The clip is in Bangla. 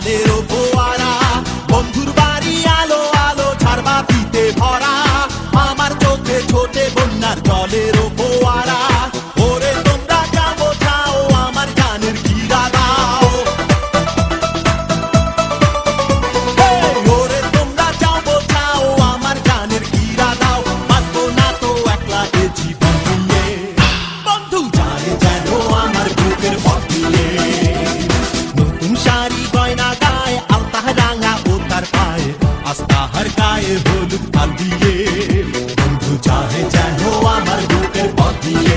জলেরও ফোয়ারা, বন্ধুর বাড়ি আলো আলো ঝাড়বাতিতে ভরা, আমার চোখে ছোটে বন্যার জলেরও ফোয়ারা। ওরে তোমরা যা বোঝাও আমার গানের গিরা দাও, ওরে তোমরা যা বোঝাও আমার গানের গিরা দাও, বাঁচবো না তো একলা এ জীবন নিয়ে, বন্ধু যায় যেন আমার বুকের পথ দিয়ে। নতুন শাড়ি গয়না গায়ে আলতা রাঙা ও তার পায়ে, আজ তাহার গায়ে হলুদ ফাল দিয়ে, বন্ধু যায় যেন আমার বুকের পথ দিয়ে।